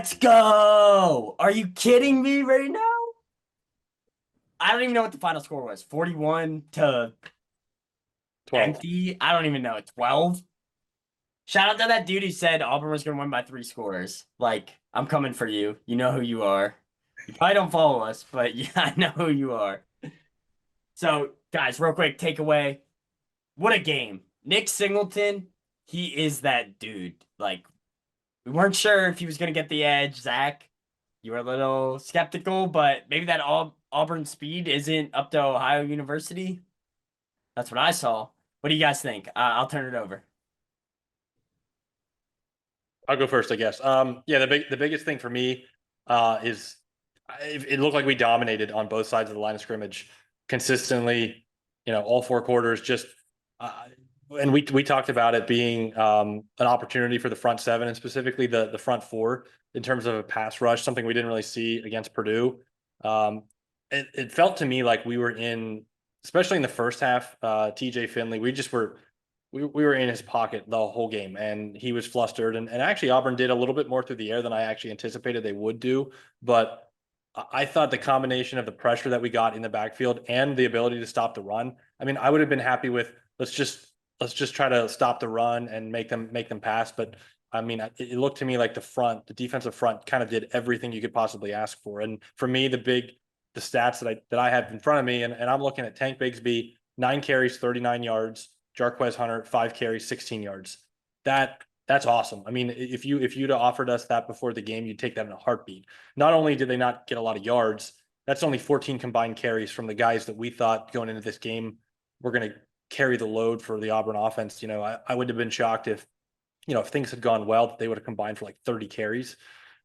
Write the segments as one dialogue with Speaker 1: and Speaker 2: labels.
Speaker 1: Let's go. Are you kidding me right now? I don't even know what the final score was. 41 to
Speaker 2: 12.
Speaker 1: empty. I don't even know. 12. Shout out to that dude who said Auburn was going to win by 3 scores. Like, I'm coming for you. You know who you are. You probably don't follow us, but yeah, I know who you are. So, guys, real quick takeaway. What a game. Nick Singleton, he is that dude. Like, we weren't sure if he was going to get the edge. Zach, you were a little skeptical, but maybe that Auburn speed isn't up to Ohio University. That's what I saw. What do you guys think? I'll turn it over.
Speaker 2: I'll go first, I guess. Yeah, the biggest thing for me is it looked like we dominated on both sides of the line of scrimmage consistently. All 4 quarters. Just and we talked about it being an opportunity for the front seven and specifically the front four in terms of a pass rush, something we didn't really see against Purdue. It felt to me like we were in, especially in the first half. TJ Finley, we were in his pocket the whole game, and he was flustered. And actually, Auburn did a little bit more through the air than I actually anticipated they would do. But I thought the combination of the pressure that we got in the backfield and the ability to stop the run. I mean, I would have been happy with let's just try to stop the run and make them pass. But I mean, it looked to me like the defensive front, kind of did everything you could possibly ask for. And for me, the stats that I have in front of me, and I'm looking at Tank Bigsby, 9 carries, 39 yards. Jarquez Hunter, 5 carries, 16 yards. That's awesome. I mean, if you'd have offered us that before the game, you'd take that in a heartbeat. Not only did they not get a lot of yards, that's only 14 combined carries from the guys that we thought going into this game were going to carry the load for the Auburn offense. I would have been shocked if things had gone well, that they would have combined for like 30 carries.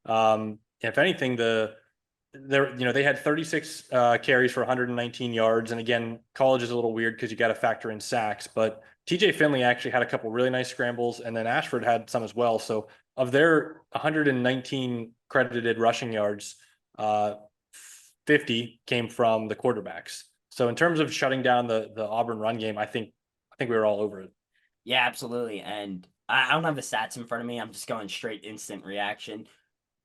Speaker 2: If anything, they had 36 carries for 119 yards. And again, college is a little weird because you got to factor in sacks, but TJ Finley actually had a couple really nice scrambles, and then Ashford had some as well. So of their 119 credited rushing yards, 50 came from the quarterbacks. So in terms of shutting down the Auburn run game, I think we were all over it.
Speaker 1: Yeah, absolutely. And I don't have the stats in front of me. I'm just going straight instant reaction.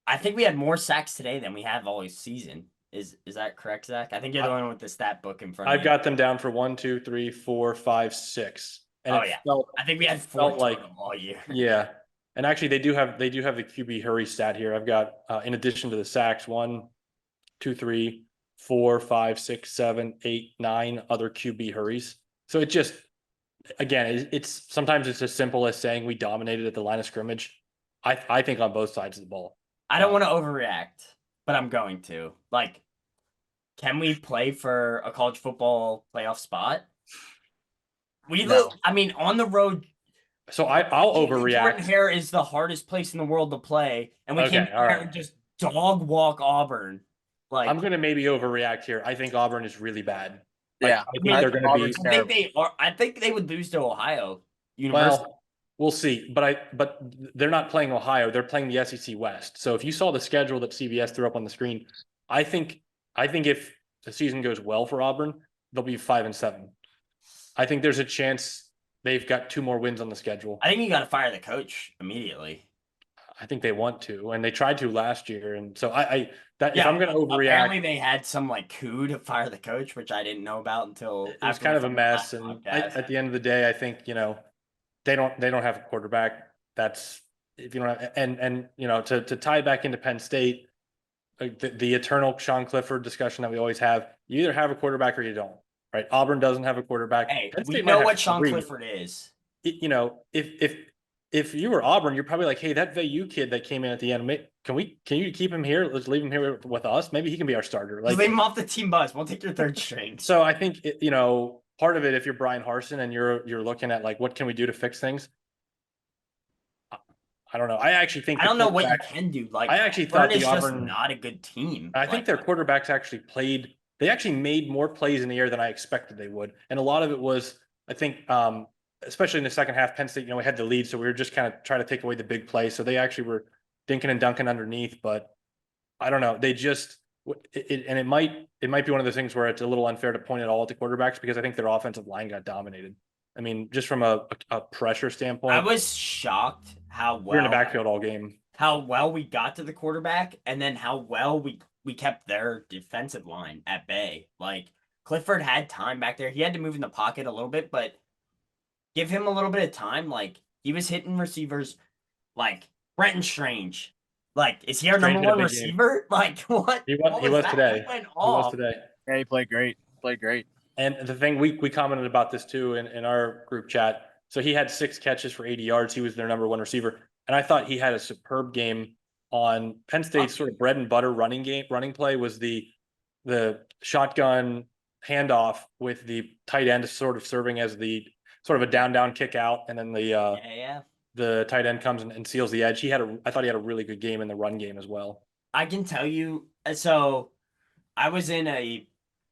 Speaker 1: I think we had more sacks today than we have all season. Is that correct, Zach? I think you're the one with the stat book in front of
Speaker 2: I've
Speaker 1: you.
Speaker 2: got them down for 1, 2, 3, 4, 5, 6. And
Speaker 1: Oh yeah, I think we had four
Speaker 2: felt like
Speaker 1: total all year.
Speaker 2: yeah. And actually they do have the QB hurry stat here. I've got in addition to the sacks, 1, 2, 3, 4, 5, 6, 7, 8, 9 other QB hurries. So it just, again, it's sometimes it's as simple as saying we dominated at the line of scrimmage. I think on both sides of the ball.
Speaker 1: I don't want to overreact, but I'm going to. Like, can we play for a college football playoff spot?
Speaker 2: No.
Speaker 1: I mean, on the road,
Speaker 2: So I'll overreact.
Speaker 1: Jordan-Hare is the hardest place in the world to play, and we came
Speaker 2: Okay,
Speaker 1: in
Speaker 2: all
Speaker 1: there
Speaker 2: right.
Speaker 1: and just dog walk Auburn.
Speaker 2: I'm
Speaker 1: Like,
Speaker 2: gonna maybe overreact here. I think Auburn is really bad.
Speaker 3: Yeah,
Speaker 2: I
Speaker 1: I
Speaker 2: think
Speaker 1: mean,
Speaker 2: they're gonna be
Speaker 3: Auburn's
Speaker 1: I think
Speaker 3: terrible.
Speaker 1: they are. I think they would lose to Ohio University.
Speaker 2: well. We'll see, but they're not playing Ohio. They're playing the SEC West. So if you saw the schedule that CBS threw up on the screen, I think if the season goes well for Auburn, they'll be 5-7. I think there's a chance they've got 2 more wins on the schedule.
Speaker 1: I think you got to fire the coach immediately.
Speaker 2: I think they want to, and they tried to last year. And so if
Speaker 1: Yeah,
Speaker 2: I'm going to
Speaker 1: apparently
Speaker 2: overreact,
Speaker 1: they had some like coup to fire the coach, which I didn't know about until
Speaker 2: it was kind of a mess. And
Speaker 1: podcast.
Speaker 2: at the end of the day, I think they don't have a quarterback. That's if you don't have, and to tie back into Penn State, like the eternal Sean Clifford discussion that we always have. You either have a quarterback or you don't. Right? Auburn doesn't have a quarterback.
Speaker 1: Hey,
Speaker 2: Penn
Speaker 1: we
Speaker 2: State might
Speaker 1: know
Speaker 2: have
Speaker 1: what Sean
Speaker 2: 3.
Speaker 1: Clifford is.
Speaker 2: If you were Auburn, you're probably like, hey, that VU kid that came in at the end, can you keep him here? Let's leave him here with us. Maybe he can be our starter.
Speaker 1: Just
Speaker 2: Like,
Speaker 1: leave him off the team bus. We'll take your third string.
Speaker 2: so I think part of it, if you're Brian Harsin and you're looking at like what can we do to fix things. I don't know. I actually think
Speaker 1: I don't know what you can do. Like,
Speaker 2: I actually
Speaker 1: Auburn
Speaker 2: thought the
Speaker 1: is just
Speaker 2: Auburn.
Speaker 1: not a good team.
Speaker 2: I think their quarterbacks actually played. They actually made more plays in the air than I expected they would, and a lot of it was, I think, especially in the second half, Penn State, we had the lead, so we were just kind of trying to take away the big play. So they actually were dinking and dunking underneath, but I don't know. They just and it might be one of those things where it's a little unfair to point it all at the quarterbacks because I think their offensive line got dominated. I mean, just from a pressure standpoint,
Speaker 1: I was shocked how
Speaker 2: we were in the
Speaker 1: well
Speaker 2: backfield all game.
Speaker 1: how well we got to the quarterback and then how well we kept their defensive line at bay. Like Clifford had time back there. He had to move in the pocket a little bit, but give him a little bit of time. Like he was hitting receivers like Brenton Strange. Like, is he our
Speaker 2: Strange
Speaker 1: number
Speaker 2: had a
Speaker 1: one
Speaker 2: big game.
Speaker 1: receiver? Like, what?
Speaker 2: He
Speaker 1: What was
Speaker 2: was
Speaker 1: that? He
Speaker 2: today.
Speaker 1: went
Speaker 2: He was
Speaker 1: off.
Speaker 2: today.
Speaker 3: Yeah, he played great. Played great.
Speaker 2: And the thing we commented about this too in our group chat. So he had 6 catches for 80 yards. He was their number 1 receiver. And I thought he had a superb game on Penn State's sort of bread and butter running play was the shotgun handoff with the tight end sort of serving as the sort of a down kick out. And then
Speaker 1: Yeah.
Speaker 2: the tight end comes and seals the edge. I thought he had a really good game in the run game as well.
Speaker 1: I can tell you. So I was in a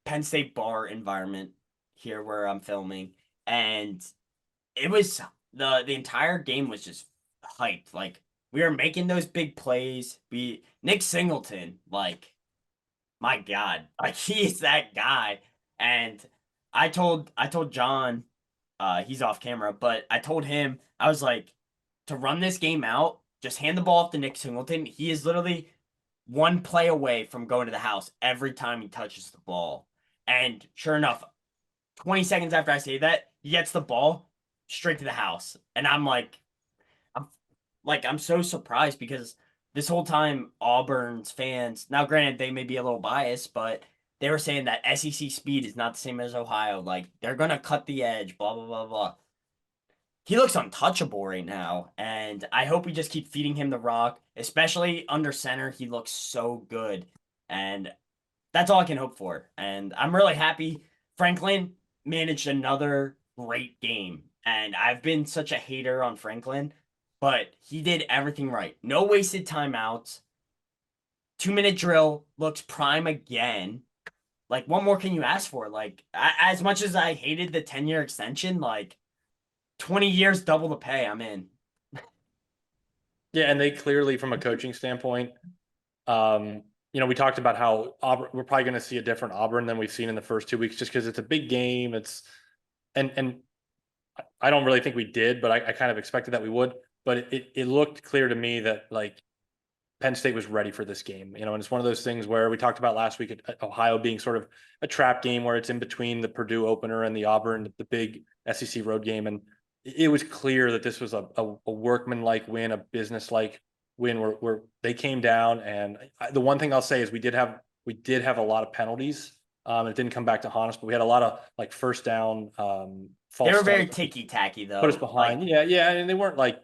Speaker 1: Penn State bar environment here where I'm filming, and it was the entire game was just hyped. Like we were making those big plays. Nick Singleton, like my God, like he's that guy. And I told John, he's off camera, but I told him I was like to run this game out, just hand the ball off to Nick Singleton. He is literally one play away from going to the house every time he touches the ball. And sure enough, 20 seconds after I say that, he gets the ball straight to the house. And I'm so surprised because this whole time Auburn's fans, now granted they may be a little biased, but they were saying that SEC speed is not the same as Ohio. Like they're gonna cut the edge, blah blah blah blah. He looks untouchable right now, and I hope we just keep feeding him the rock, especially under center. He looks so good, and that's all I can hope for. And I'm really happy Franklin managed another great game. And I've been such a hater on Franklin, but he did everything right. No wasted timeouts. 2-minute drill looks prime again. Like, what more can you ask for? Like, as much as I hated the 10-year extension, like, 20 years, double the pay. I'm in.
Speaker 2: Yeah, and they clearly, from a coaching standpoint, we talked about how Auburn, we're probably going to see a different Auburn than we've seen in the first 2 weeks, just because it's a big game. And I don't really think we did, but I kind of expected that we would. But it looked clear to me that like Penn State was ready for this game, and it's one of those things where we talked about last week at Ohio being sort of a trap game where it's in between the Purdue opener and the Auburn, the big SEC road game. And it was clear that this was a workman-like win, a business-like win where they came down. And the one thing I'll say is we did have a lot of penalties. It didn't come back to haunt us, but we had a lot of like first down false
Speaker 1: They were very
Speaker 2: starts.
Speaker 1: ticky-tacky, though.
Speaker 2: Put us behind.
Speaker 1: Like,
Speaker 2: Yeah. And they weren't like,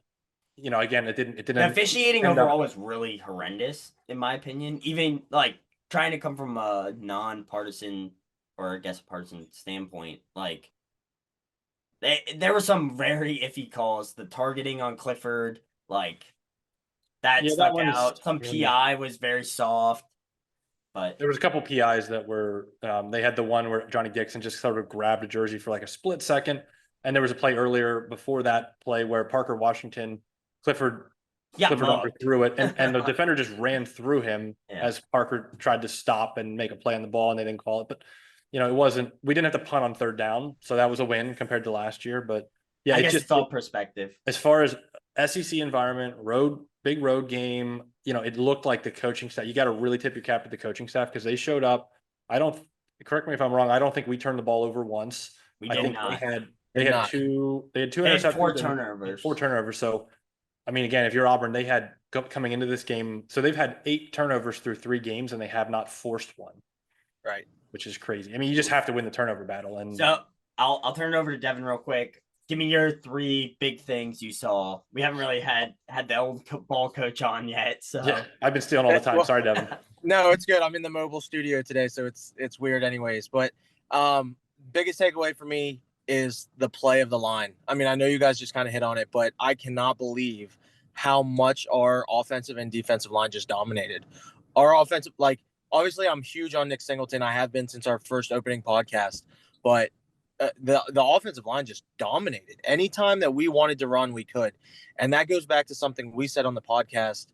Speaker 2: again, it didn't.
Speaker 1: the officiating
Speaker 2: end up-
Speaker 1: overall was really horrendous, in my opinion. Even, like, trying to come from a non-partisan, or I guess a partisan standpoint, like, there were some very iffy calls. The targeting on Clifford, like, that stuck out. Some PI was very soft. But
Speaker 2: there was a couple PIs that were they had the one where Johnny Dixon just sort of grabbed a jersey for like a split second, and there was a play earlier before that play where Parker Washington Clifford overthrew it, and the defender just ran through him as Parker tried to stop and make a play on the ball, and they didn't call it. But it wasn't. We didn't have to punt on third down, so that was a win compared to last year. But yeah,
Speaker 1: I guess it's all perspective.
Speaker 2: As far as SEC environment, big road game, it looked like the coaching staff. You got to really tip your cap to the coaching staff because they showed up. Correct me if I'm wrong. I don't think we turned the ball over once.
Speaker 1: We did not.
Speaker 2: They had two interceptions,
Speaker 1: 4 turnovers.
Speaker 2: 4 turnovers. So, I mean, again, if you're Auburn, they had coming into this game. So they've had 8 turnovers through 3 games, and they have not forced one.
Speaker 3: Right.
Speaker 2: Which is crazy. I mean, you just have to win the turnover battle. And
Speaker 1: so I'll turn it over to Devin real quick. Give me your 3 big things you saw. We haven't really had the old ball coach on yet, so
Speaker 2: yeah, I've been stealing all the time. Sorry, Devin.
Speaker 3: No, it's good. I'm in the mobile studio today, so it's weird anyways. But biggest takeaway for me is the play of the line. I mean, I know you guys just kind of hit on it, but I cannot believe how much our offensive and defensive line just dominated. Our offensive, like, obviously I'm huge on Nick Singleton. I have been since our first opening podcast, but the offensive line just dominated. Anytime that we wanted to run, we could. And that goes back to something we said on the podcast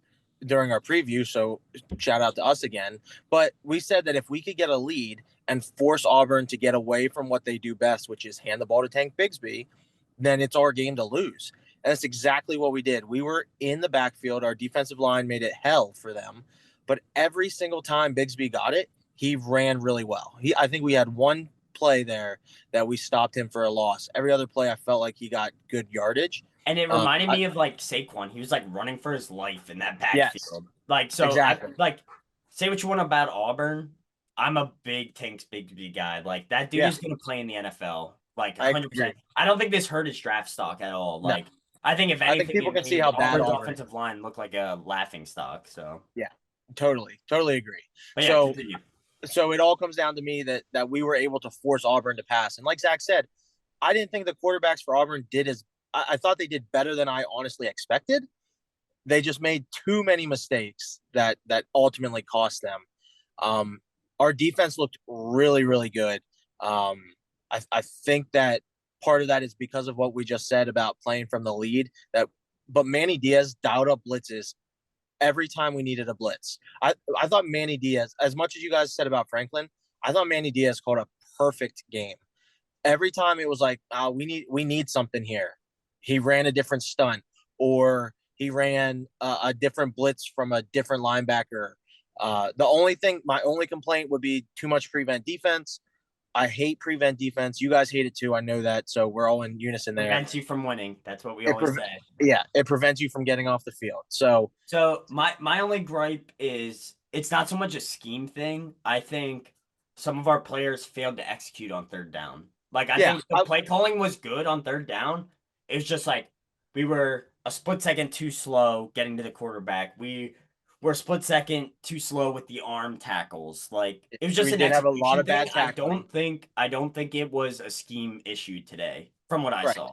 Speaker 3: during our preview. So shout out to us again. But we said that if we could get a lead and force Auburn to get away from what they do best, which is hand the ball to Tank Bigsby, then it's our game to lose. And that's exactly what we did. We were in the backfield. Our defensive line made it hell for them. But every single time Bigsby got it, he ran really well. I think we had one play there that we stopped him for a loss. Every other play, I felt like he got good yardage.
Speaker 1: And it reminded me of like Saquon. He was like running for his life in that backfield.
Speaker 3: Yes,
Speaker 1: Like, so
Speaker 3: exactly.
Speaker 1: say what you want about Auburn. I'm a big Tanks Bigsby guy. Like, that dude is going to play in the NFL. Like, 100%. I don't think this hurt his draft stock at all.
Speaker 3: No.
Speaker 1: Like, I think if anything,
Speaker 3: people can see how bad
Speaker 1: Auburn's
Speaker 3: Auburn
Speaker 1: offensive line looked like a laughing stock. So
Speaker 3: yeah, totally agree.
Speaker 1: But yeah, continue.
Speaker 3: So it all comes down to me that we were able to force Auburn to pass. And like Zach said, I didn't think the quarterbacks for Auburn did as I thought they did better than I honestly expected. They just made too many mistakes that ultimately cost them. Our defense looked really, really good. I think that part of that is because of what we just said about playing from the lead. But Manny Diaz dialed up blitzes every time we needed a blitz. I thought Manny Diaz, as much as you guys said about Franklin, I thought Manny Diaz called a perfect game. Every time it was like, we need something here. He ran a different stunt, or he ran a different blitz from a different linebacker. My only complaint would be too much prevent defense. I hate prevent defense. You guys hate it too. I know that. So we're all in unison there.
Speaker 1: Prevents you from winning. That's what we always say.
Speaker 3: Yeah, it prevents you from getting off the field. So
Speaker 1: my only gripe is it's not so much a scheme thing. I think some of our players failed to execute on third down. Like, I think the play calling was good on third down. It was just like we were a split second too slow getting to the quarterback. We were a split second too slow with the arm tackles. Like, it was just an execution
Speaker 3: have a lot of
Speaker 1: thing.
Speaker 3: bad tackling.
Speaker 1: I don't think it was a scheme issue today, from what I saw.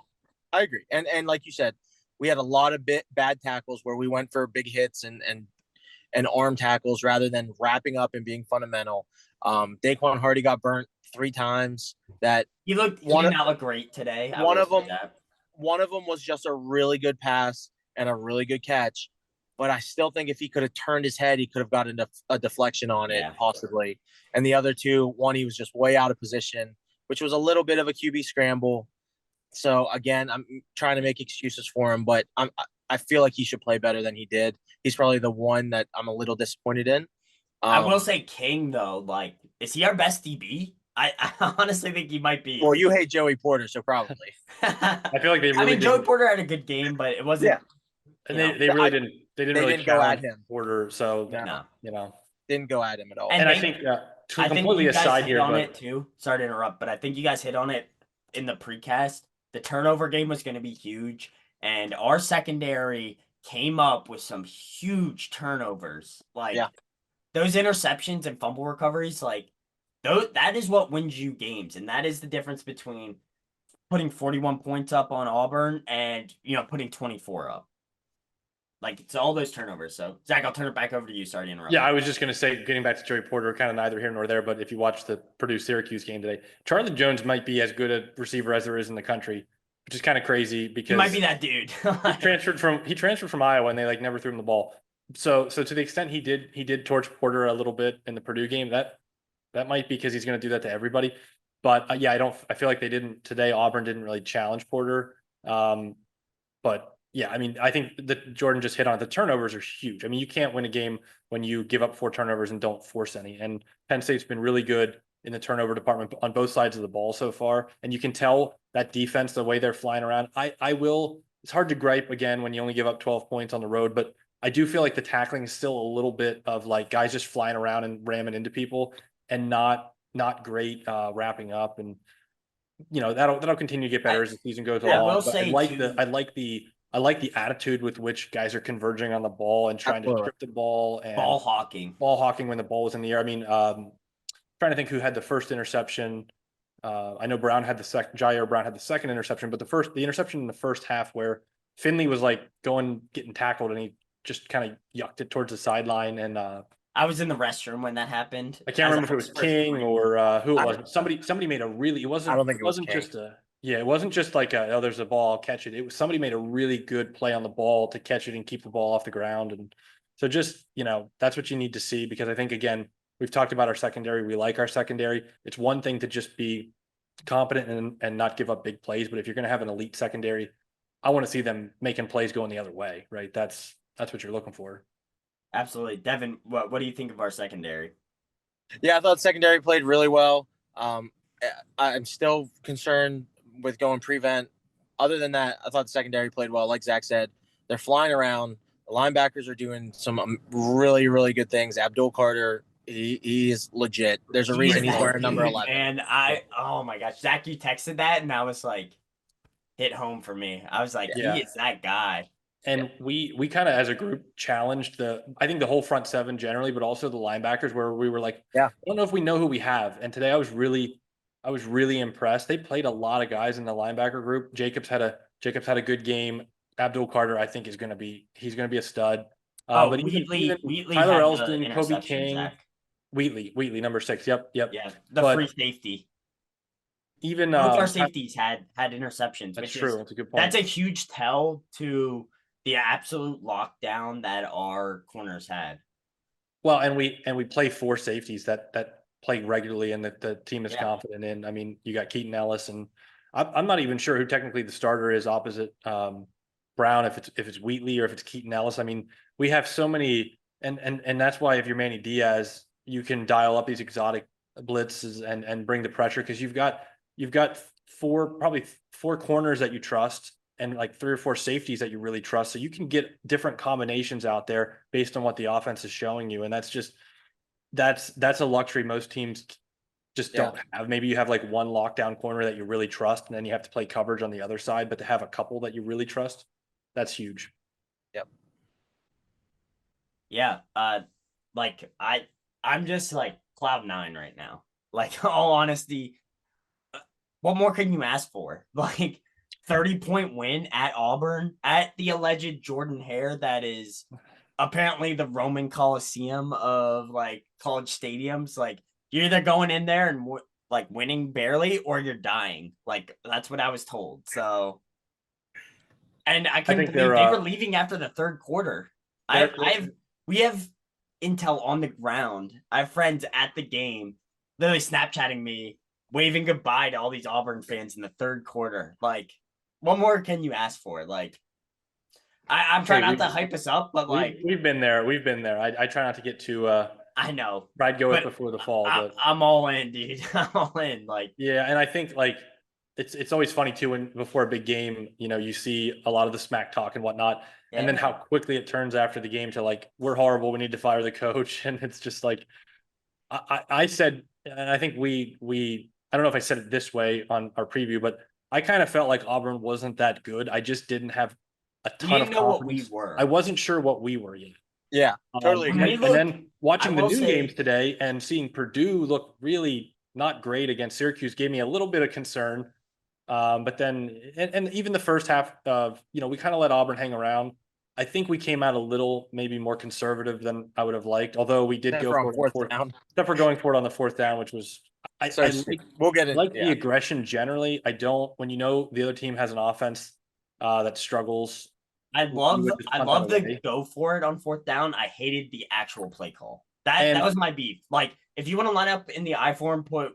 Speaker 3: I agree. And like you said, we had a lot of bad tackles where we went for big hits and arm tackles rather than wrapping up and being fundamental. Daquan Hardy got burnt 3 times.
Speaker 1: He did not look great today.
Speaker 3: One of them was just a really good pass and a really good catch. But I still think if he could have turned his head, he could have gotten a deflection on it, possibly. And the other two, one, he was just way out of position, which was a little bit of a QB scramble. So, again, I'm trying to make excuses for him, but I feel like he should play better than he did. He's probably the one that I'm a little disappointed in.
Speaker 1: I will say King, though, like, is he our best DB? I honestly think he might be.
Speaker 3: Well, you hate Joey Porter, so probably.
Speaker 2: I feel like they really
Speaker 1: Joey Porter had a good game, but it wasn't.
Speaker 3: Yeah.
Speaker 2: And they really didn't. They didn't really
Speaker 3: go at him.
Speaker 2: Porter, so
Speaker 3: no. Didn't go at him at all.
Speaker 2: And I think completely aside here,
Speaker 1: on it too. Sorry to interrupt, but I think you guys hit on it in the precast. The turnover game was going to be huge, and our secondary came up with some huge turnovers. Like, those interceptions and fumble recoveries, like, that is what wins you games, and that is the difference between putting 41 points up on Auburn and putting 24 up. Like, it's all those turnovers. So, Zach, I'll turn it back over to you. Sorry to interrupt.
Speaker 2: Yeah, I was just going to say, getting back to Joey Porter, kind of neither here nor there, but if you watch the Purdue-Syracuse game today, Charlie Jones might be as good a receiver as there is in the country, which is kind of crazy because
Speaker 1: he might be that dude.
Speaker 2: he transferred from Iowa and they never threw him the ball. So to the extent he did torch Porter a little bit in the Purdue game, that might be because he's going to do that to everybody. But I feel like they didn't today. Auburn didn't really challenge Porter. But yeah, I mean, I think that Jordan just hit on it. The turnovers are huge. I mean, you can't win a game when you give up 4 turnovers and don't force any. And Penn State's been really good in the turnover department on both sides of the ball so far. And you can tell that defense, the way they're flying around. It's hard to gripe again when you only give up 12 points on the road, but I do feel like the tackling is still a little bit of like guys just flying around and ramming into people and not great wrapping up. And that'll continue to get better as the season goes along. I like the attitude with which guys are converging on the ball and trying to strip the ball and
Speaker 1: ball hawking
Speaker 2: when the ball was in the air. I mean, trying to think who had the first interception. I know Jair Brown had the second interception, but the interception in the first half where Finley was like getting tackled and he just kind of yucked it towards the sideline. And
Speaker 1: I was in the restroom when that happened.
Speaker 2: I can't remember if it was King or who it was. But somebody made a really. It wasn't.
Speaker 3: I don't think it
Speaker 2: wasn't just a. Yeah, it wasn't just like there's a ball, catch it. It was somebody made a really good play on the ball to catch it and keep the ball off the ground. And so just, that's what you need to see, because I think, again, we've talked about our secondary. We like our secondary. It's one thing to just be competent and not give up big plays. But if you're going to have an elite secondary, I want to see them making plays going the other way, right? That's what you're looking for.
Speaker 1: Absolutely. Devin, what do you think of our secondary?
Speaker 3: Yeah, I thought secondary played really well. I'm still concerned with going prevent. Other than that, I thought the secondary played well. Like Zach said, they're flying around. The linebackers are doing some really, really good things. Abdul Carter, he is legit. There's a reason he's wearing number 11.
Speaker 1: And oh my gosh, Zach, you texted that, and I was like, hit home for me. I was like,
Speaker 2: Yeah.
Speaker 1: he is that guy.
Speaker 2: And we kind of as a group challenged I think the whole front seven generally, but also the linebackers where we were like,
Speaker 3: Yeah.
Speaker 2: I don't know if we know who we have. And today I was really impressed. They played a lot of guys in the linebacker group. Jacobs had a good game. Abdul Carter, I think, he's going to be a stud. But
Speaker 1: Wheatley
Speaker 2: Tyler
Speaker 1: had
Speaker 2: Elston,
Speaker 1: the
Speaker 2: Kobe
Speaker 1: interception,
Speaker 2: King,
Speaker 1: Zach.
Speaker 2: Wheatley, number 6. Yep.
Speaker 1: Yeah, the
Speaker 2: But
Speaker 1: free safety.
Speaker 2: even
Speaker 1: Both our safeties had interceptions.
Speaker 2: that's
Speaker 1: which
Speaker 2: true.
Speaker 1: Is,
Speaker 2: that's a good point.
Speaker 1: That's a huge tell to the absolute lockdown that our corners had.
Speaker 2: Well, and we play 4 safeties that play regularly and that the team is confident in. I mean, you got Keaton Ellis, and I'm not even sure who technically the starter is opposite Brown, if it's Wheatley or if it's Keaton Ellis. I mean, we have so many, and that's why if you're Manny Diaz, you can dial up these exotic blitzes and bring the pressure, because you've got probably 4 corners that you trust and like 3 or 4 safeties that you really trust. So you can get different combinations out there based on what the offense is showing you. And that's a luxury most teams just don't have. Maybe you have like one lockdown corner that you really trust, and then you have to play coverage on the other side, but to have a couple that you really trust, that's huge.
Speaker 3: Yep.
Speaker 1: Yeah. Like I'm just like cloud 9 right now. Like, all honesty, what more can you ask for? Like, 30-point win at Auburn at the alleged Jordan-Hare that is apparently the Roman Coliseum of like college stadiums. Like, you're either going in there and like winning barely, or you're dying. Like, that's what I was told. So, and I couldn't believe they were leaving after the third quarter. We have intel on the ground. I have friends at the game literally Snapchatting me, waving goodbye to all these Auburn fans in the third quarter. Like, what more can you ask for? Like, I'm trying not to hype us up, but like
Speaker 2: we've been there. I try not to get too
Speaker 1: I know.
Speaker 2: I'd go it before the fall, but
Speaker 1: I'm all in, dude. I'm all in. Like,
Speaker 2: yeah, and I think like it's always funny too when before a big game, you see a lot of the smack talk and whatnot, and then how quickly it turns after the game to like, we're horrible, we need to fire the coach. And it's just like I said, and I think we I don't know if I said it this way on our preview, but I kind of felt like Auburn wasn't that good. I just didn't have a ton of confidence.
Speaker 1: What we were.
Speaker 2: I wasn't sure what we were yet.
Speaker 3: Yeah, totally agree.
Speaker 2: And then watching the new games today and seeing Purdue look really not great against Syracuse gave me a little bit of concern. But then, and even the first half of, we kind of let Auburn hang around. I think we came out a little maybe more conservative than I would have liked, although we did go for fourth down. Except for going for it on the 4th down, which was
Speaker 3: we'll get it.
Speaker 2: Like the aggression generally. I don't, when the other team has an offense that struggles.
Speaker 1: I love the go for it on 4th down. I hated the actual play call. That was my beef. Like, if you want to line up in the I form, put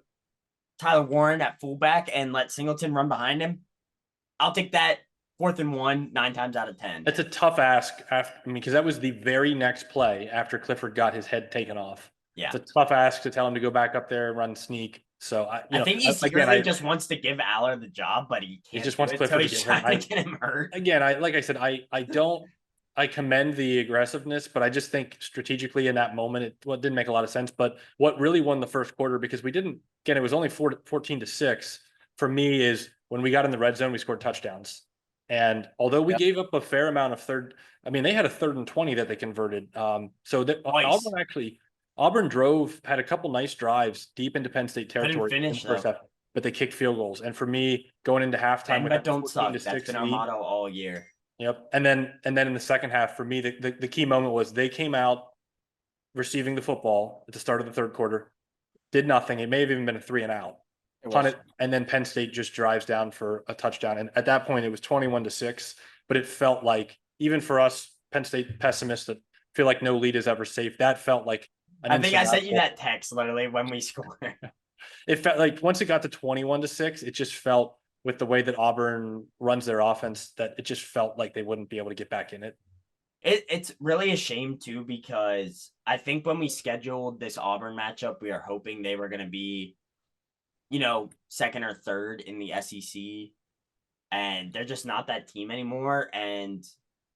Speaker 1: Tyler Warren at fullback and let Singleton run behind him, I'll take that 4th and 1 9 times out of 10.
Speaker 2: That's a tough ask because that was the very next play after Clifford got his head taken off.
Speaker 1: Yeah.
Speaker 2: It's a tough ask to tell him to go back up there and run sneak. So I
Speaker 1: think he secretly just wants to give Aller the job, but he can't.
Speaker 2: He just wants Clifford to
Speaker 1: get him hurt.
Speaker 2: Again, like I said, I commend the aggressiveness, but I just think strategically in that moment, it didn't make a lot of sense. But what really won the first quarter, because it was only 14-6 for me, is when we got in the red zone, we scored touchdowns. And although we gave up a fair amount of they had a 3rd and 20 that they converted. So that Auburn had a couple nice drives deep into Penn State territory in the first half, but they kicked field goals. And for me, going into halftime,
Speaker 1: but don't suck. That's been our motto all year.
Speaker 2: Yep. And then in the second half, for me, the key moment was they came out receiving the football at the start of the third quarter, did nothing. It may have even been a 3 and out. And then Penn State just drives down for a touchdown. And at that point, it was 21-6. But it felt like, even for us, Penn State pessimists that feel like no lead is ever safe, that felt like.
Speaker 1: I think I sent you that text literally when we scored.
Speaker 2: It felt like once it got to 21-6, it just felt with the way that Auburn runs their offense that it just felt like they wouldn't be able to get back in it.
Speaker 1: It's really a shame too, because I think when we scheduled this Auburn matchup, we were hoping they were going to be, second or third in the SEC, and they're just not that team anymore. And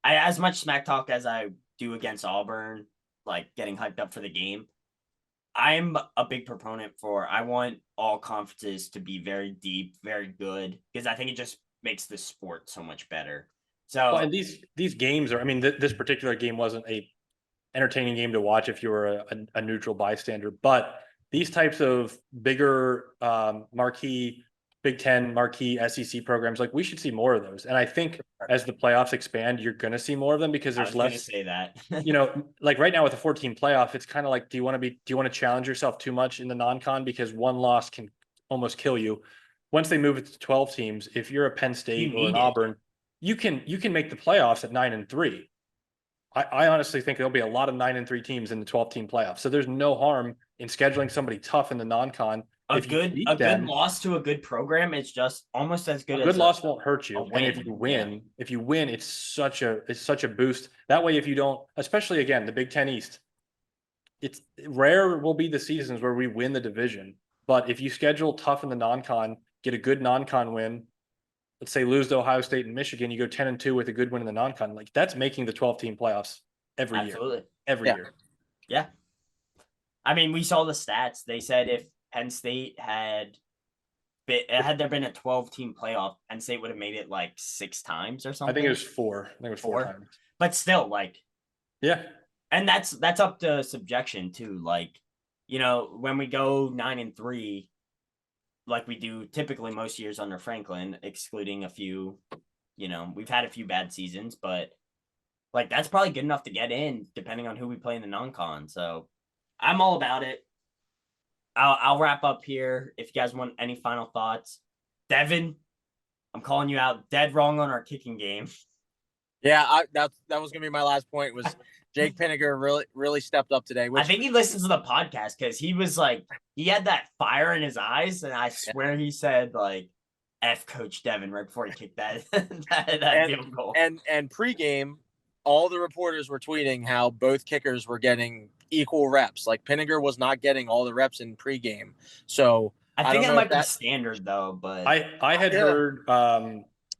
Speaker 1: as much smack talk as I do against Auburn, like getting hyped up for the game, I'm a big proponent for, I want all conferences to be very deep, very good, because I think it just makes the sport so much better. So,
Speaker 2: Well, and these games are, I mean, this particular game wasn't a entertaining game to watch if you were a neutral bystander, but these types of bigger marquee Big Ten marquee SEC programs, like we should see more of those. And I think as the playoffs expand, you're going to see more of them because
Speaker 1: I
Speaker 2: there's
Speaker 1: was going to
Speaker 2: less.
Speaker 1: say that.
Speaker 2: Like right now with a 14 playoff, it's kind of like, do you want to challenge yourself too much in the non-con, because one loss can almost kill you. Once they move it to 12 teams, if you're a Penn State or an Auburn, you can make the playoffs at 9-3. I honestly think there'll be a lot of 9-3 teams in the 12-team playoffs. So there's no harm in scheduling somebody tough in the non-con.
Speaker 1: A
Speaker 2: If you beat
Speaker 1: good
Speaker 2: them,
Speaker 1: loss to a good program is just almost as good
Speaker 2: a
Speaker 1: as
Speaker 2: good loss won't hurt you.
Speaker 1: win.
Speaker 2: And if you win, it's such a boost. That way, if you don't, especially again, the Big Ten East, it's rare will be the seasons where we win the division. But if you schedule tough in the non-con, get a good non-con win, let's say lose to Ohio State and Michigan, you go 10-2 with a good win in the non-con. Like that's making the 12-team playoffs every
Speaker 1: Absolutely.
Speaker 2: year.
Speaker 1: Yeah. I mean, we saw the stats. They said if Penn State had there been a 12-team playoff, Penn State would have made it like 6 times or something.
Speaker 2: I think it was 4. I think it was 4 times.
Speaker 1: But still, like,
Speaker 2: yeah.
Speaker 1: And that's up to subjection too. Like, when we go 9-3, like we do typically most years under Franklin, excluding a few, we've had a few bad seasons, but like that's probably good enough to get in, depending on who we play in the non-con. So I'm all about it. I'll wrap up here. If you guys want any final thoughts, Devin, I'm calling you out. Dead wrong on our kicking game.
Speaker 3: Yeah, that was gonna be my last point. Was Jake Pinniger really stepped up today?
Speaker 1: I think he listens to the podcast because he was like, he had that fire in his eyes, and I swear he said like, "F Coach Devin" right before he kicked that field goal.
Speaker 3: And pregame, all the reporters were tweeting how both kickers were getting equal reps. Like Pinniger was not getting all the reps in pregame. So
Speaker 1: I think that might be standard though. But
Speaker 2: I had heard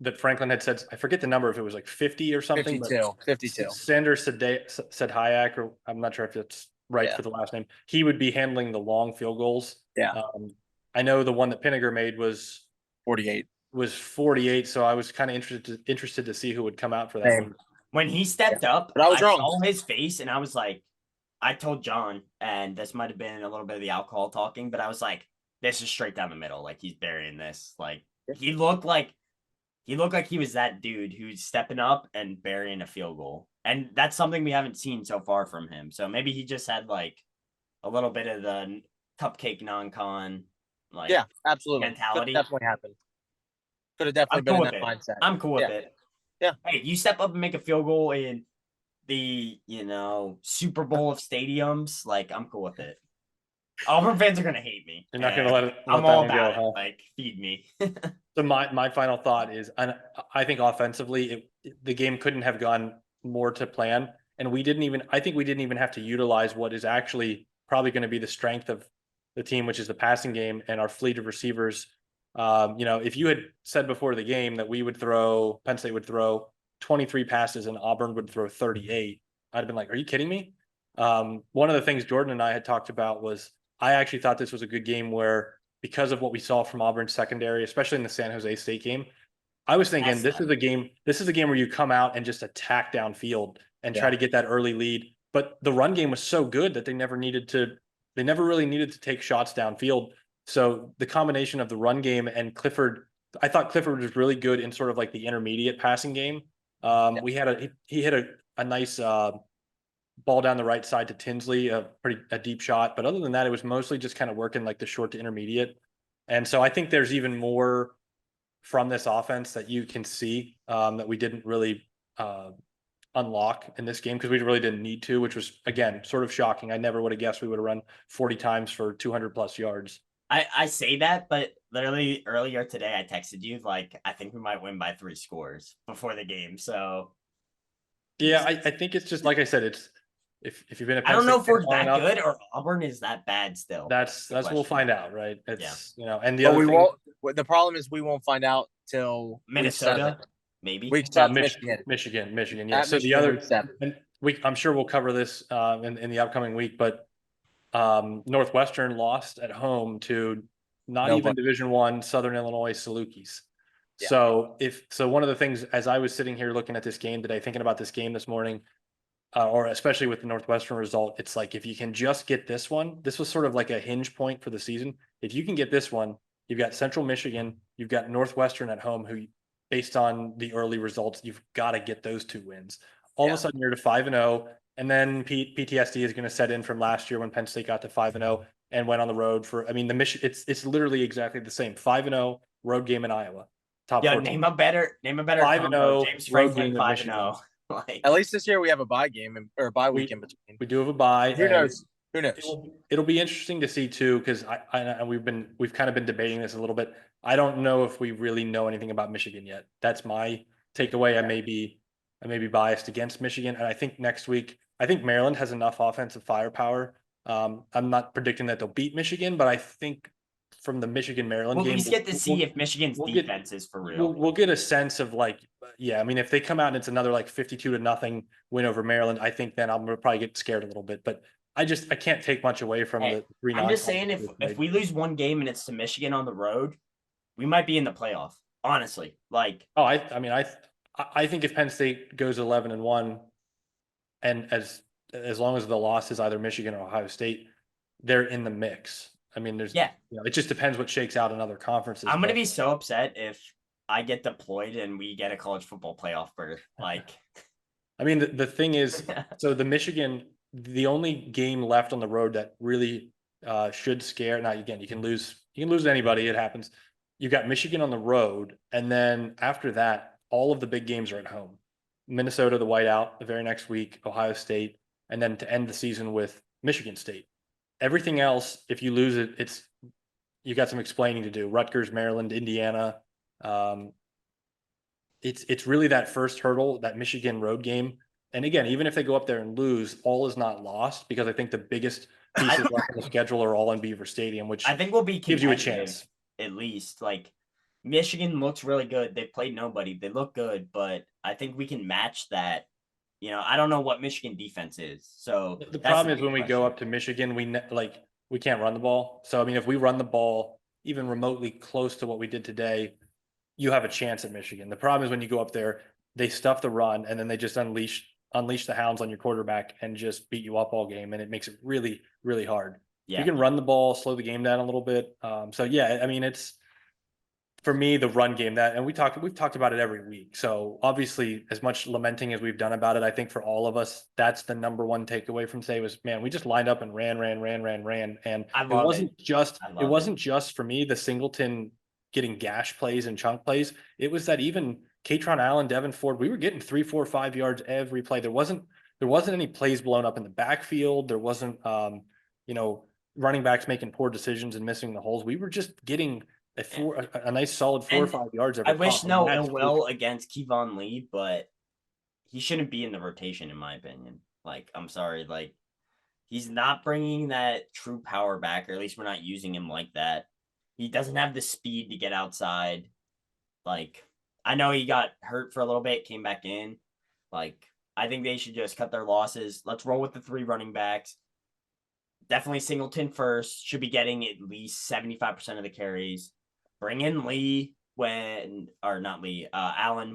Speaker 2: that Franklin had said, I forget the number, if it was like 50 or something.
Speaker 3: 52.
Speaker 2: Sanders said Hayak, or I'm not sure if it's right for the last name. He would be handling the long field goals.
Speaker 3: Yeah.
Speaker 2: I know the one that Pinniger made was
Speaker 3: 48.
Speaker 2: So I was kind of interested to see who would come out for that one.
Speaker 1: When he stepped up,
Speaker 3: but I was wrong.
Speaker 1: saw his face, and I was like, I told John, and this might have been a little bit of the alcohol talking, but I was like, this is straight down the middle. Like he's burying this. Like he looked like he was that dude who's stepping up and burying a field goal. And that's something we haven't seen so far from him. So maybe he just had like a little bit of the cupcake non-con, like
Speaker 3: absolutely
Speaker 1: mentality.
Speaker 3: Could definitely happened. Could have definitely been in that mindset.
Speaker 1: I'm cool with it.
Speaker 3: Yeah.
Speaker 1: Hey, you step up and make a field goal in the Super Bowl of stadiums, like I'm cool with it. Auburn fans are gonna hate me.
Speaker 2: You're not gonna let
Speaker 1: I'm all about it. Like feed me.
Speaker 2: So my final thought is, I think offensively, the game couldn't have gone more to plan, and I think we didn't even have to utilize what is actually probably going to be the strength of the team, which is the passing game and our fleet of receivers. If you had said before the game that Penn State would throw 23 passes and Auburn would throw 38, I'd have been like, are you kidding me? One of the things Jordan and I had talked about was I actually thought this was a good game where, because of what we saw from Auburn's secondary, especially in the San Jose State game, I was thinking this is a game where you come out and just attack downfield and try to get that early lead. But the run game was so good that they never really needed to take shots downfield. So the combination of the run game and Clifford, I thought Clifford was really good in sort of like the intermediate passing game. He hit a nice ball down the right side to Tinsley, a deep shot. But other than that, it was mostly just kind of working like the short to intermediate. And so I think there's even more from this offense that you can see that we didn't really unlock in this game because we really didn't need to, which was, again, sort of shocking. I never would have guessed we would have run 40 times for 200 plus yards.
Speaker 1: I say that, but literally earlier today I texted you like I think we might win by 3 scores before the game. So
Speaker 2: Yeah, I think it's just like I said, it's if you've been a
Speaker 1: I
Speaker 2: Penn
Speaker 1: don't know
Speaker 2: State
Speaker 1: if
Speaker 2: fan
Speaker 1: we're
Speaker 2: long
Speaker 1: that
Speaker 2: enough,
Speaker 1: good or Auburn is that bad still.
Speaker 2: that's
Speaker 1: The
Speaker 2: we'll
Speaker 1: question.
Speaker 2: find out, right?
Speaker 1: Yeah.
Speaker 2: It's and the
Speaker 3: But
Speaker 2: other
Speaker 3: we
Speaker 2: thing,
Speaker 3: won't. The problem is we won't find out till week 7.
Speaker 1: Minnesota, maybe.
Speaker 3: Week 7,
Speaker 2: Michigan. Yeah.
Speaker 3: At
Speaker 2: So the
Speaker 3: Michigan,
Speaker 2: other,
Speaker 3: week 7.
Speaker 2: and I'm sure we'll cover this in the upcoming week, but Northwestern lost at home to not
Speaker 3: No,
Speaker 2: even
Speaker 3: but
Speaker 2: Division I Southern Illinois Salukis.
Speaker 3: Yeah.
Speaker 2: So one of the things as I was sitting here looking at this game today, thinking about this game this morning, or especially with the Northwestern result, it's like if you can just get this one, this was sort of like a hinge point for the season. If you can get this one, you've got Central Michigan, you've got Northwestern at home, who, based on the early results, you've got to get those 2 wins. All of a sudden, you're to 5-0, and then PTSD is going to set in from last year when Penn State got to 5-0 and went on the road for. I mean, the mission. It's literally exactly the same. 5-0 road game in Iowa. Top
Speaker 1: Yeah,
Speaker 2: 14.
Speaker 1: name a better
Speaker 2: 5-0
Speaker 1: combo. James
Speaker 2: road
Speaker 1: Franklin
Speaker 2: game in
Speaker 1: 5
Speaker 2: Michigan.
Speaker 1: 0. Like
Speaker 3: at least this year we have a bye game or bye week in between.
Speaker 2: We do have a bye.
Speaker 3: Who knows? Who knows?
Speaker 2: It'll be interesting to see too, because and we've kind of been debating this a little bit. I don't know if we really know anything about Michigan yet. That's my takeaway. I may be biased against Michigan, and I think next week, I think Maryland has enough offensive firepower. I'm not predicting that they'll beat Michigan, but I think from the Michigan Maryland
Speaker 1: we'll at
Speaker 2: game,
Speaker 1: least get to see if Michigan's defense is for real.
Speaker 2: We'll get a sense of like, yeah, I mean, if they come out and it's another like 52-0 win over Maryland, I think then I'm gonna probably get scared a little bit. But I can't take much away from the 3
Speaker 1: I'm just saying if we lose one game and it's to Michigan on the road, we might be in the playoff. Honestly, like
Speaker 2: I mean, I think if Penn State goes 11-1, and as long as the loss is either Michigan or Ohio State, they're in the mix. I mean, it just depends what shakes out in other conferences.
Speaker 1: I'm gonna be so upset if I get deployed and we get a college football playoff berth. Like,
Speaker 2: I mean, the thing is, so the only game left on the road that really should scare. Now, again, you can lose to anybody. It happens. You got Michigan on the road, and then after that, all of the big games are at home. Minnesota, the whiteout, the very next week, Ohio State, and then to end the season with Michigan State. Everything else, if you lose it, you got some explaining to do. Rutgers, Maryland, Indiana. It's really that first hurdle, that Michigan road game. And again, even if they go up there and lose, all is not lost, because I think the biggest pieces left on the schedule are all in Beaver Stadium, which
Speaker 1: I think will be
Speaker 2: gives you a chance.
Speaker 1: At least, like Michigan looks really good. They played nobody. They look good, but I think we can match that. You know, I don't know what Michigan defense is. So
Speaker 2: the problem is when we go up to Michigan, we can't run the ball. So I mean, if we run the ball even remotely close to what we did today, you have a chance at Michigan. The problem is when you go up there, they stuff the run and then they just unleash the hounds on your quarterback and just beat you up all game, and it makes it really, really hard.
Speaker 1: Yeah.
Speaker 2: You can run the ball, slow the game down a little bit. So yeah, I mean, it's, for me, the run game, we've talked about it every week. So obviously, as much lamenting as we've done about it, I think for all of us, that's the number one takeaway from today was, man, we just lined up and ran. And it wasn't just for me, the Singleton getting gash plays and chunk plays. It was that even Katron Allen, Devin Ford, we were getting 3, 4, 5 yards every play. There wasn't any plays blown up in the backfield. There wasn't, running backs making poor decisions and missing the holes. We were just getting a nice solid 4 or 5 yards every
Speaker 1: I wish
Speaker 2: pop.
Speaker 1: no ill will against Kevon Lee, but he shouldn't be in the rotation, in my opinion. Like, I'm sorry, like he's not bringing that true power back, or at least we're not using him like that. He doesn't have the speed to get outside. Like, I know he got hurt for a little bit, came back in. Like, I think they should just cut their losses. Let's roll with the 3 running backs. Definitely Singleton first. Should be getting at least 75% of the carries. Bring in Lee Allen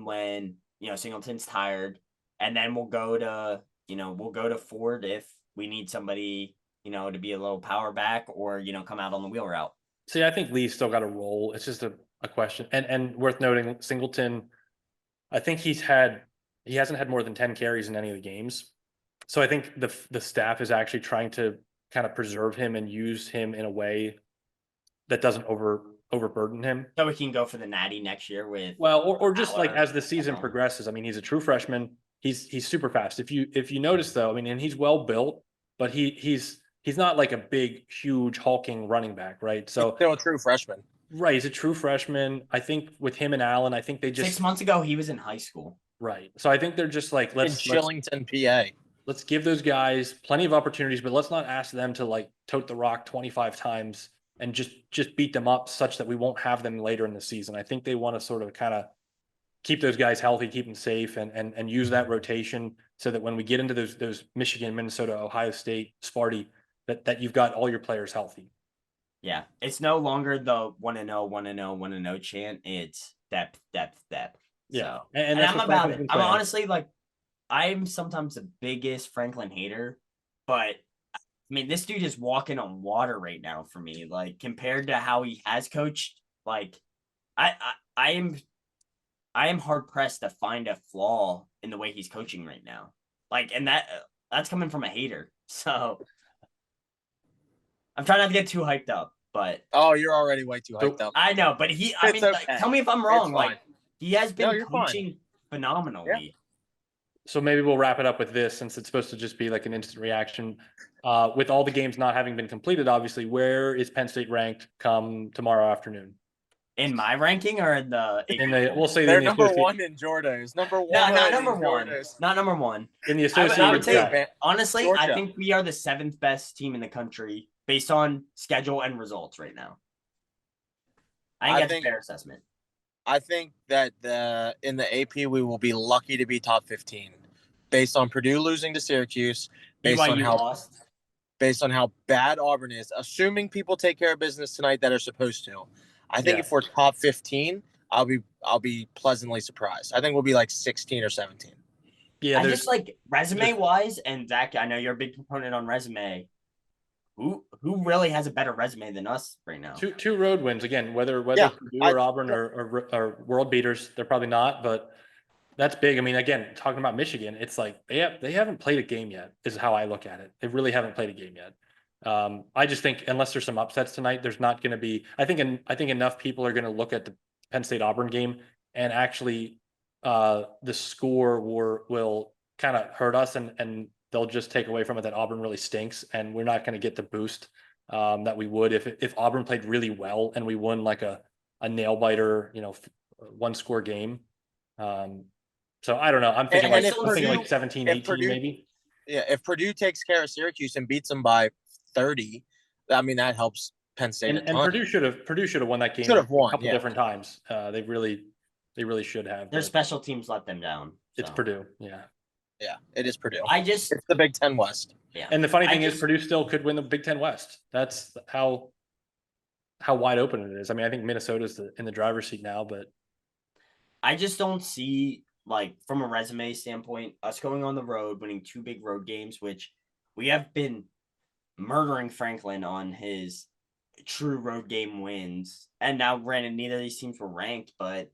Speaker 1: when, Singleton's tired. And then we'll go to Ford if we need somebody, to be a little power back or, come out on the wheel route.
Speaker 2: See, I think Lee's still got a role. It's just a question. And worth noting, Singleton, I think he hasn't had more than 10 carries in any of the games. So I think the staff is actually trying to kind of preserve him and use him in a way that doesn't overburden him.
Speaker 1: So we can go for the Natty next year with
Speaker 2: or just like as the season progresses. I mean, he's a true freshman. He's super fast. If you notice though, I mean, and he's well built, but he's he's not like a big, huge, hulking running back, right? So
Speaker 3: Still a true freshman.
Speaker 2: right, he's a true freshman. I think with him and Allen, I think they just
Speaker 1: 6 months ago, he was in high school.
Speaker 2: right. So I think they're just like
Speaker 3: In Shillington, PA.
Speaker 2: let's give those guys plenty of opportunities, but let's not ask them to like tote the rock 25 times and just beat them up such that we won't have them later in the season. I think they want to sort of kind of keep those guys healthy, keep them safe, and use that rotation so that when we get into those Michigan, Minnesota, Ohio State, Sparty, that you've got all your players healthy.
Speaker 1: Yeah, it's no longer the 1-0, 1-0, 1-0 chant. It's depth, depth, depth.
Speaker 2: Yeah,
Speaker 1: So,
Speaker 2: and
Speaker 1: I'm about it.
Speaker 2: been
Speaker 1: I'm
Speaker 2: saying.
Speaker 1: honestly like, I'm sometimes the biggest Franklin hater, but I mean, this dude is walking on water right now for me. Like compared to how he has coached, like I am hard pressed to find a flaw in the way he's coaching right now. Like, and that's coming from a hater. So I'm trying not to get too hyped up, but
Speaker 3: Oh, you're already way too hyped up.
Speaker 1: I know, but I
Speaker 3: It's
Speaker 1: mean, like,
Speaker 3: okay.
Speaker 1: tell me if I'm wrong.
Speaker 3: It's
Speaker 1: Like
Speaker 3: fine.
Speaker 1: he has been
Speaker 3: you're fine.
Speaker 1: coaching phenomenally.
Speaker 2: So maybe we'll wrap it up with this, since it's supposed to just be like an instant reaction. With all the games not having been completed, obviously, where is Penn State ranked come tomorrow afternoon?
Speaker 1: In my ranking or in the
Speaker 2: We'll say
Speaker 3: They're
Speaker 2: in the
Speaker 3: number
Speaker 2: associate-
Speaker 3: one in Jordan's. Number one.
Speaker 1: no, not number
Speaker 3: in
Speaker 1: one.
Speaker 3: Jordan's.
Speaker 1: Not number one.
Speaker 2: in the
Speaker 1: I
Speaker 2: associated.
Speaker 1: would say,
Speaker 2: press.
Speaker 1: honestly, I
Speaker 3: Georgia.
Speaker 1: think we are the 7th best team in the country based on schedule and results right now. I think that's a fair assessment.
Speaker 3: I think that in the AP we will be lucky to be top 15, based on Purdue losing to Syracuse, based on
Speaker 1: BYU
Speaker 3: how
Speaker 1: lost.
Speaker 3: based on how bad Auburn is. Assuming people take care of business tonight that are supposed to, I think
Speaker 2: Yeah.
Speaker 3: if we're top 15, I'll be pleasantly surprised. I think we'll be like 16 or 17.
Speaker 2: Yeah,
Speaker 1: I
Speaker 2: there's
Speaker 1: just like resume wise, and Zach, I know you're a big proponent on resume. Who really has a better resume than us right now?
Speaker 2: two road wins again. Whether
Speaker 3: Yeah,
Speaker 2: Purdue or Auburn are world beaters, they're probably not, but that's big. I mean, again, talking about Michigan, it's like they haven't played a game yet. Is how I look at it. They really haven't played a game yet. I just think unless there's some upsets tonight, there's not going to be. I think enough people are going to look at the Penn State Auburn game and actually the score will kind of hurt us and they'll just take away from it that Auburn really stinks and we're not going to get the boost that we would if Auburn played really well and we won like a nail biter, one score game. So I don't know. I'm thinking
Speaker 3: And
Speaker 2: like
Speaker 3: if
Speaker 2: I'm thinking
Speaker 3: Purdue-
Speaker 2: like 17,
Speaker 3: if
Speaker 2: 18
Speaker 3: Purdue-
Speaker 2: maybe.
Speaker 3: Yeah, if Purdue takes care of Syracuse and beats them by 30, I mean that helps Penn State a
Speaker 2: And
Speaker 3: ton.
Speaker 2: Purdue should have won that game
Speaker 3: Should have won,
Speaker 2: a couple
Speaker 3: yeah.
Speaker 2: different times. They really should have.
Speaker 1: Their
Speaker 2: but
Speaker 1: special teams let them down.
Speaker 2: It's
Speaker 1: so.
Speaker 2: Purdue, yeah.
Speaker 3: Yeah, it is Purdue.
Speaker 1: It's
Speaker 3: the Big Ten West.
Speaker 1: Yeah.
Speaker 2: And the funny thing is,
Speaker 1: just-
Speaker 2: Purdue still could win the Big Ten West. That's how wide open it is. I mean, I think Minnesota's in the driver's seat now, but
Speaker 1: I just don't see, like, from a resume standpoint, us going on the road, winning 2 big road games, which we have been murdering Franklin on his true road game wins. And now, granted, neither of these teams were ranked, but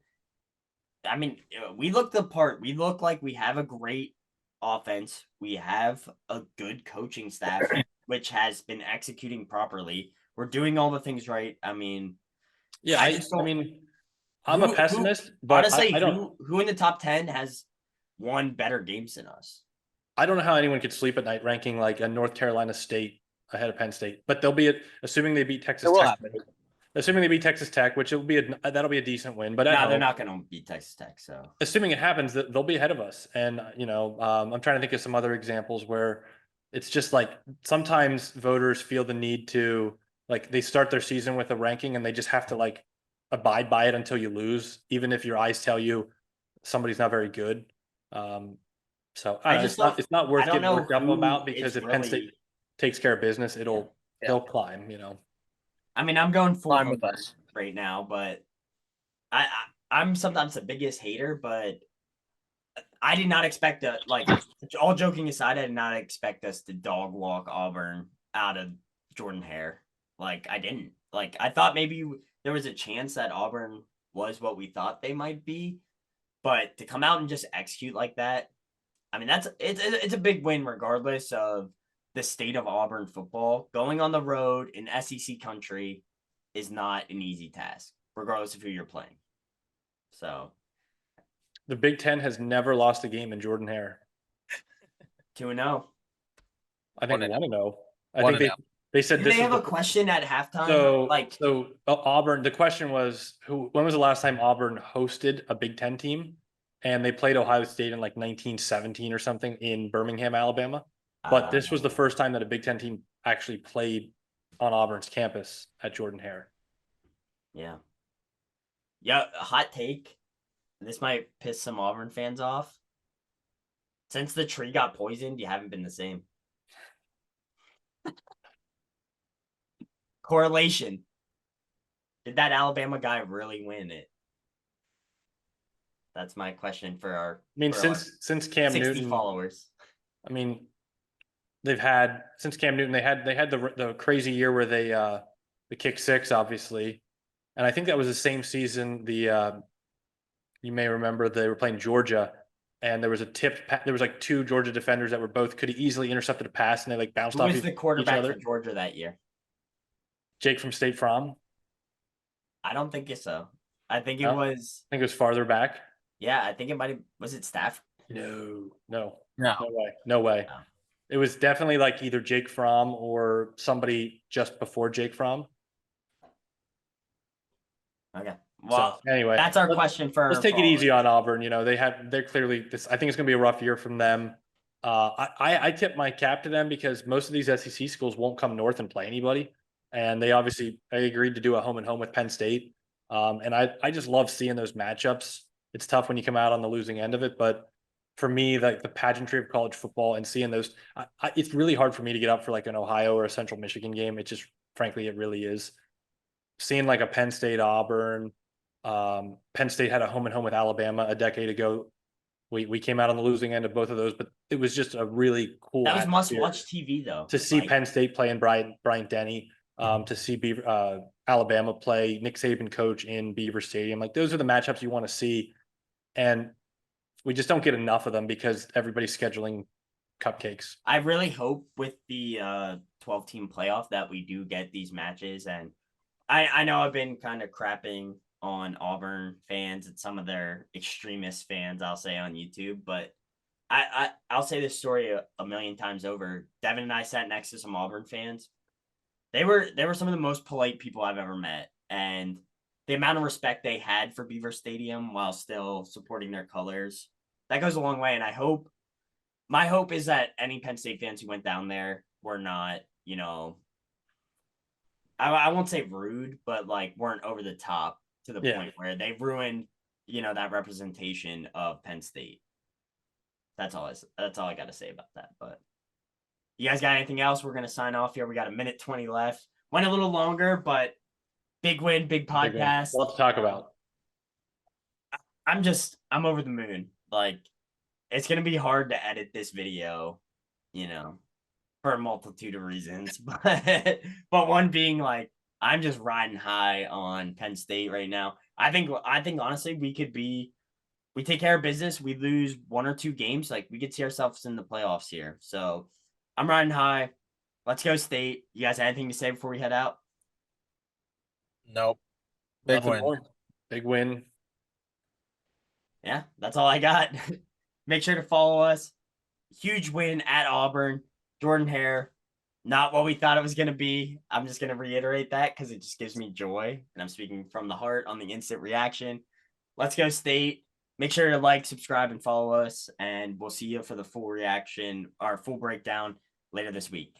Speaker 1: I mean, we look the part. We look like we have a great offense. We have a good coaching staff, which has been executing properly. We're doing all the things right. I mean,
Speaker 2: yeah,
Speaker 1: I just don't-
Speaker 2: I'm a pessimist, but
Speaker 1: honestly,
Speaker 2: I don't.
Speaker 1: who in the top 10 has won better games than us?
Speaker 2: I don't know how anyone could sleep at night ranking like a North Carolina State ahead of Penn State, but they'll be assuming they beat Texas
Speaker 3: It will
Speaker 2: Tech.
Speaker 3: happen.
Speaker 2: Assuming they beat Texas Tech, which that'll be a decent win. But
Speaker 1: No, they're not going to beat Texas Tech. So
Speaker 2: assuming it happens, that they'll be ahead of us. And I'm trying to think of some other examples where it's just like sometimes voters feel the need to like they start their season with a ranking and they just have to like abide by it until you lose, even if your eyes tell you somebody's not very good. So it's not worth getting worked up about because if Penn State takes care of business, they'll climb.
Speaker 1: I mean, I'm going full
Speaker 3: Fine with us.
Speaker 1: right now, but I'm sometimes the biggest hater, but I did not expect all joking aside, I did not expect us to dog walk Auburn out of Jordan-Hare. Like I didn't. Like I thought maybe there was a chance that Auburn was what we thought they might be, but to come out and just execute like that, I mean it's a big win regardless of the state of Auburn football. Going on the road in SEC country is not an easy task, regardless of who you're playing. So
Speaker 2: the Big Ten has never lost a game in Jordan-Hare.
Speaker 1: 2-0.
Speaker 2: I think
Speaker 3: 1-0.
Speaker 2: 1-0. I
Speaker 3: 1-0.
Speaker 2: think They said
Speaker 1: Did
Speaker 2: this
Speaker 1: they
Speaker 2: was
Speaker 1: have a
Speaker 2: the
Speaker 1: question at halftime?
Speaker 2: so
Speaker 1: Like,
Speaker 2: so Auburn. The question was when was the last time Auburn hosted a Big Ten team? And they played Ohio State in like 1917 or something in Birmingham, Alabama. But this was the first time that a Big Ten team actually played on Auburn's campus at Jordan-Hare.
Speaker 1: yeah. Yeah, a hot take. This might piss some Auburn fans off. Since the tree got poisoned, you haven't been the same. Correlation. Did that Alabama guy really win it? That's my question for our.
Speaker 2: I mean,
Speaker 1: for our
Speaker 2: since Cam
Speaker 1: 60
Speaker 2: Newton,
Speaker 1: followers.
Speaker 2: I mean, they've had since Cam Newton, they had the crazy year where they kicked six, obviously, and I think that was the same season. You may remember they were playing Georgia, and there was a there was like two Georgia defenders that were both could have easily intercepted a pass, and they like bounced
Speaker 1: Who
Speaker 2: off
Speaker 1: was the
Speaker 2: each
Speaker 1: quarterback
Speaker 2: other.
Speaker 1: for Georgia that year?
Speaker 2: Jake from State Farm.
Speaker 1: I don't think so. I think it
Speaker 2: No?
Speaker 1: was.
Speaker 2: I think it was farther back.
Speaker 1: Yeah, I think it might have. Was it Stafford?
Speaker 2: No,
Speaker 3: No.
Speaker 2: no way.
Speaker 1: No.
Speaker 2: It was definitely like either Jake Fromm or somebody just before Jake Fromm.
Speaker 1: Okay. Well,
Speaker 2: So anyway,
Speaker 1: that's our question for.
Speaker 2: let's take it easy on Auburn. You know, they're clearly this. I think it's going to be a rough year from them. I tip my cap to them because most of these SEC schools won't come north and play anybody, and they agreed to do a home and home with Penn State. And I just love seeing those matchups. It's tough when you come out on the losing end of it, but for me, like the pageantry of college football and seeing those, it's really hard for me to get up for like an Ohio or a Central Michigan game. It just, frankly, it really is. Seeing like a Penn State Auburn, Penn State had a home and home with Alabama a decade ago. We came out on the losing end of both of those, but it was just a really cool.
Speaker 1: That was
Speaker 2: atmosphere
Speaker 1: must-watch TV though.
Speaker 2: to see Penn State play in Bryant Denny, to see Alabama play Nick Saban coach in Beaver Stadium. Like those are the matchups you want to see, and we just don't get enough of them because everybody's scheduling cupcakes.
Speaker 1: I really hope with the 12-team playoff that we do get these matches. And I know I've been kind of crapping on Auburn fans and some of their extremist fans, I'll say on YouTube, but I'll say this story a million times over. Devin and I sat next to some Auburn fans. They were some of the most polite people I've ever met, and the amount of respect they had for Beaver Stadium while still supporting their colors, that goes a long way. And my hope is that any Penn State fans who went down there were not, I won't say rude, but like weren't over the top to the point where they ruined, that representation of Penn State. That's all I got to say about that. But you guys got anything else? We're going to sign off here. We got a minute 20 left. Went a little longer, but big win, big podcast.
Speaker 2: What to talk about?
Speaker 1: I'm over the moon. Like, it's going to be hard to edit this video, for a multitude of reasons. But one being like, I'm just riding high on Penn State right now. I think honestly, we take care of business. We lose one or two games. Like, we could see ourselves in the playoffs here. So I'm riding high. Let's go State. You guys have anything to say before we head out?
Speaker 3: Nope. Big win.
Speaker 2: More. Big win.
Speaker 1: Yeah, that's all I got. Make sure to follow us. Huge win at Auburn. Jordan-Hare, not what we thought it was going to be. I'm just going to reiterate that because it just gives me joy. And I'm speaking from the heart on the instant reaction. Let's go State. Make sure to like, subscribe, and follow us. And we'll see you for the full reaction, our full breakdown later this week.